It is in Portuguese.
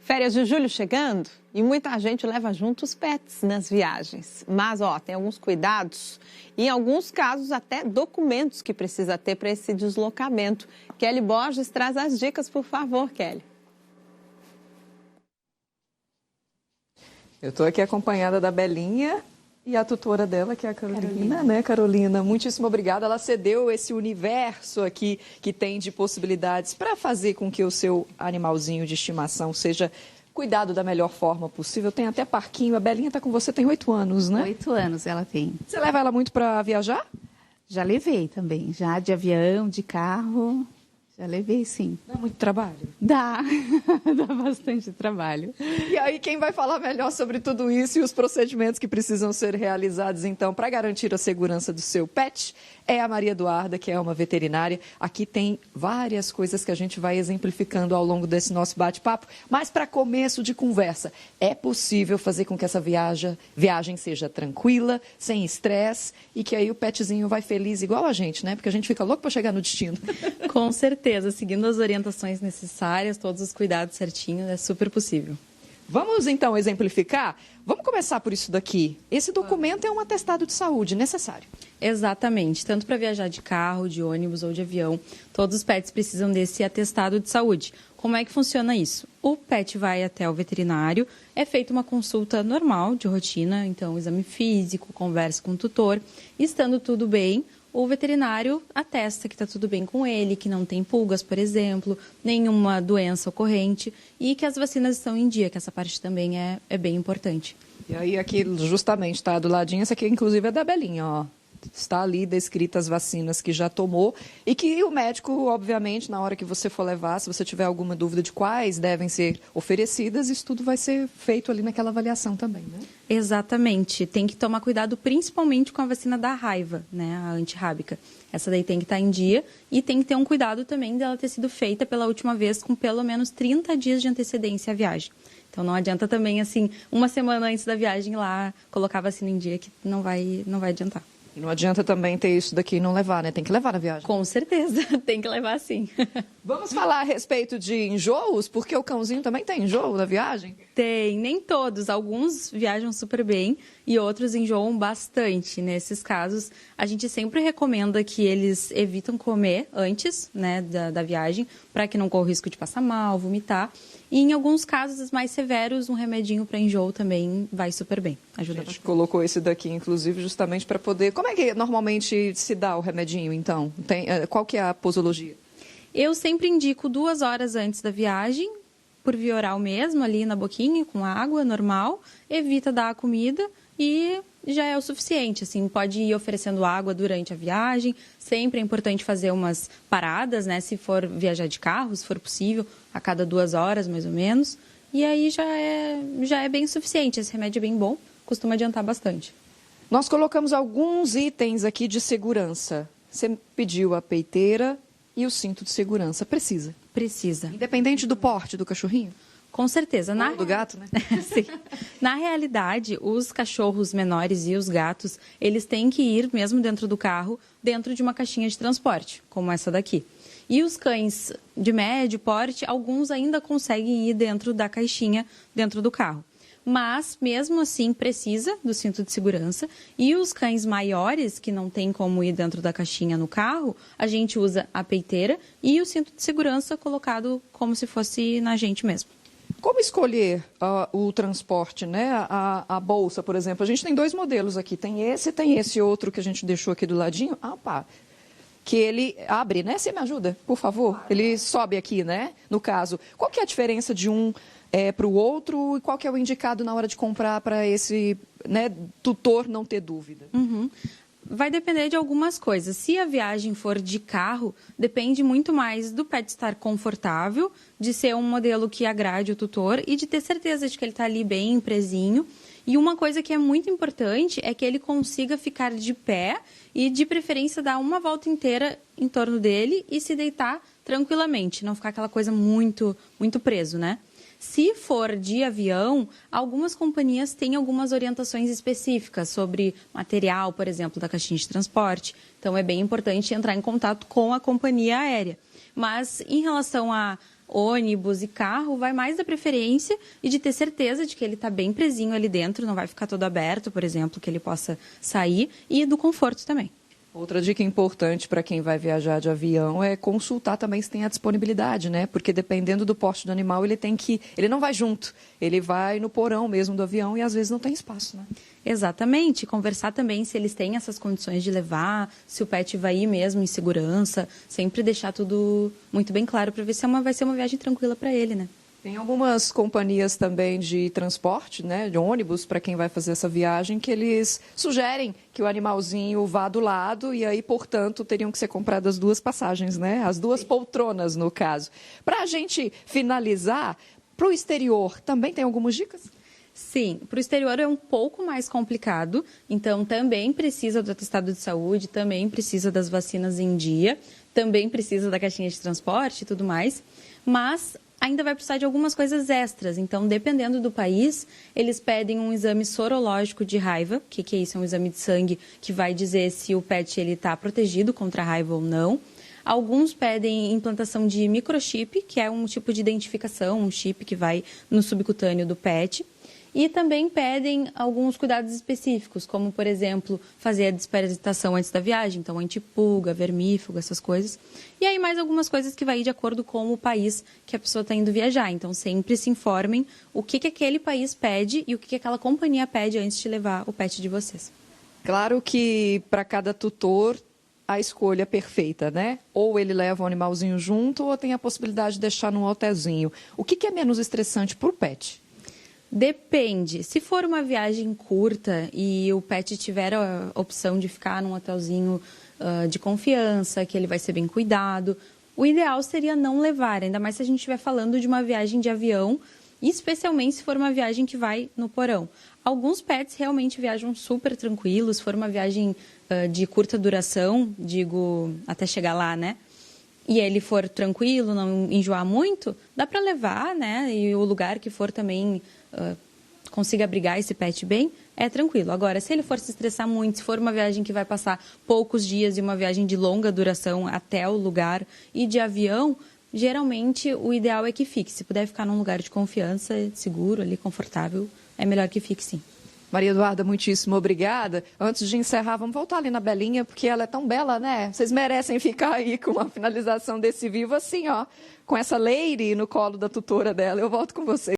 Férias de julho chegando e muita gente leva junto os pets nas viagens. Mas, tem alguns cuidados e, em alguns casos, até documentos que precisa ter para esse deslocamento. Kelly Borges traz as dicas, por favor, Kelly. Eu estou aqui acompanhada da Belinha e a tutora dela, que é a Carolina, né, Carolina? Muitíssimo obrigada. Ela cedeu esse universo aqui que tem de possibilidades para fazer com que o seu animalzinho de estimação seja cuidado da melhor forma possível. Tem até parquinho. A Belinha está com você, tem 8 anos, né? 8 anos ela tem. Você leva ela muito para viajar? Já levei também, já de avião, de carro. Já levei, sim. Dá muito trabalho? Dá, dá bastante trabalho. E aí, quem vai falar melhor sobre tudo isso e os procedimentos que precisam ser realizados, então, para garantir a segurança do seu pet, é a Maria Eduarda, que é uma veterinária. Aqui tem várias coisas que a gente vai exemplificando ao longo desse nosso bate-papo, mas para começo de conversa, é possível fazer com que essa viagem seja tranquila, sem estresse, e que aí o petzinho vai feliz igual a gente, né? Porque a gente fica louco para chegar no destino. Com certeza, seguindo as orientações necessárias, todos os cuidados certinhos, é super possível. Vamos, então, exemplificar? Vamos começar por isso daqui. Esse documento é um atestado de saúde necessário. Exatamente. Tanto para viajar de carro, de ônibus ou de avião, todos os pets precisam desse atestado de saúde. Como é que funciona isso? O pet vai até o veterinário, é feita uma consulta normal, de rotina, então exame físico, conversa com o tutor. Estando tudo bem, o veterinário atesta que está tudo bem com ele, que não tem pulgas, por exemplo, nenhuma doença ocorrente e que as vacinas estão em dia, que essa parte também é bem importante. E aí aqui justamente está do ladinho, essa aqui inclusive é da Belinha, ó. Está ali descritas as vacinas que já tomou e que o médico, obviamente, na hora que você for levar, se você tiver alguma dúvida de quais devem ser oferecidas, isso tudo vai ser feito ali naquela avaliação também, né? Exatamente. Tem que tomar cuidado principalmente com a vacina da raiva, né, a antirrábica. Essa daí tem que estar em dia e tem que ter um cuidado também dela ter sido feita pela última vez com pelo menos 30 dias de antecedência à viagem. Então não adianta também, assim, uma semana antes da viagem lá, colocar a vacina em dia que não vai adiantar. E não adianta também ter isso daqui e não levar, né? Tem que levar na viagem. Com certeza, tem que levar sim. Vamos falar a respeito de enjoos, porque o cãozinho também tem enjoo na viagem? Tem, nem todos. Alguns viajam super bem e outros enjoam bastante. Nesses casos, a gente sempre recomenda que eles evitam comer antes, né, da viagem, para que não corra o risco de passar mal, vomitar. E em alguns casos mais severos, um remedinho para enjoo também vai super bem. Ajuda bastante. A gente colocou esse daqui, inclusive, justamente para poder... Como é que normalmente se dá o remedinho, então? Qual que é a posologia? Eu sempre indico 2 horas antes da viagem, por via oral mesmo, ali na boquinha, com água normal. Evita dar a comida e já é o suficiente. Assim, pode ir oferecendo água durante a viagem. Sempre é importante fazer umas paradas, né? Se for viajar de carro, se for possível, a cada 2 horas, mais ou menos. E aí já é bem suficiente. Esse remédio é bem bom, costuma adiantar bastante. Nós colocamos alguns itens aqui de segurança. Você pediu a peiteira e o cinto de segurança. Precisa? Precisa. Independente do porte do cachorrinho? Com certeza. Ou do gato, né? Sim. Na realidade, os cachorros menores e os gatos, eles têm que ir, mesmo dentro do carro, dentro de uma caixinha de transporte, como essa daqui. E os cães de médio porte, alguns ainda conseguem ir dentro da caixinha, dentro do carro. Mas, mesmo assim, precisa do cinto de segurança. E os cães maiores, que não tem como ir dentro da caixinha no carro, a gente usa a peiteira e o cinto de segurança colocado como se fosse na gente mesmo. Como escolher o transporte, né? A bolsa, por exemplo? A gente tem 2 modelos aqui. Tem esse outro que a gente deixou aqui do ladinho. Que ele abre, né? Você me ajuda, por favor? Ele sobe aqui, né? No caso, qual que é a diferença de um para o outro e qual que é o indicado na hora de comprar para esse, né, tutor não ter dúvida? Vai depender de algumas coisas. Se a viagem for de carro, depende muito mais do pet estar confortável, de ser um modelo que agrade o tutor e de ter certeza de que ele está ali bem presinho. E uma coisa que é muito importante é que ele consiga ficar de pé e, de preferência, dar uma volta inteira em torno dele e se deitar tranquilamente, não ficar aquela coisa muito, muito preso, né? Se for de avião, algumas companhias têm algumas orientações específicas sobre material, por exemplo, da caixinha de transporte. Então, é bem importante entrar em contato com a companhia aérea. Mas, em relação a ônibus e carro, vai mais da preferência e de ter certeza de que ele está bem presinho ali dentro, não vai ficar todo aberto, por exemplo, que ele possa sair, e do conforto também. Outra dica importante para quem vai viajar de avião é consultar também se tem a disponibilidade, né? Porque dependendo do porte do animal, ele não vai junto, ele vai no porão mesmo do avião e às vezes não tem espaço, né? Exatamente, conversar também se eles têm essas condições de levar, se o pet vai ir mesmo em segurança, sempre deixar tudo muito bem claro para ver se vai ser uma viagem tranquila para ele, né? Tem algumas companhias também de transporte, né, de ônibus, para quem vai fazer essa viagem, que eles sugerem que o animalzinho vá do lado e aí, portanto, teriam que ser compradas 2 passagens, né? As 2 poltronas, no caso. Para a gente finalizar, para o exterior, também tem algumas dicas? Sim, para o exterior é um pouco mais complicado, então também precisa do atestado de saúde, também precisa das vacinas em dia, também precisa da caixinha de transporte e tudo mais, mas ainda vai precisar de algumas coisas extras. Então, dependendo do país, eles pedem um exame sorológico de raiva. O que é isso? É um exame de sangue que vai dizer se o pet está protegido contra a raiva ou não. Alguns pedem implantação de microchip, que é um tipo de identificação, um chip que vai no subcutâneo do pet. E também pedem alguns cuidados específicos, como, por exemplo, fazer a desparasitação antes da viagem, então antipulga, vermífugo, essas coisas. E aí mais algumas coisas que vai de acordo com o país que a pessoa está indo viajar. Então sempre se informem o que aquele país pede e o que aquela companhia pede antes de levar o pet de vocês. Claro que para cada tutor a escolha é perfeita, né? Ou ele leva o animalzinho junto ou tem a possibilidade de deixar num hotelzinho. O que é menos estressante para o pet? Depende. Se for uma viagem curta e o pet tiver a opção de ficar num hotelzinho de confiança, que ele vai ser bem cuidado, o ideal seria não levar, ainda mais se a gente estiver falando de uma viagem de avião, especialmente se for uma viagem que vai no porão. Alguns pets realmente viajam super tranquilos, se for uma viagem de curta duração, digo, até chegar lá, né? E ele for tranquilo, não enjoar muito, dá para levar, né? E o lugar que for também consiga abrigar esse pet bem, é tranquilo. Agora, se ele for se estressar muito, se for uma viagem que vai passar poucos dias e uma viagem de longa duração até o lugar e de avião, geralmente o ideal é que fique. Se puder ficar num lugar de confiança, seguro, ali, confortável, é melhor que fique, sim. Maria Eduarda, muitíssimo obrigada. Antes de encerrar, vamos voltar ali na Belinha, porque ela é tão bela, né? Vocês merecem ficar aí com a finalização desse vivo assim, ó, com essa Lady no colo da tutora dela. Eu volto com vocês.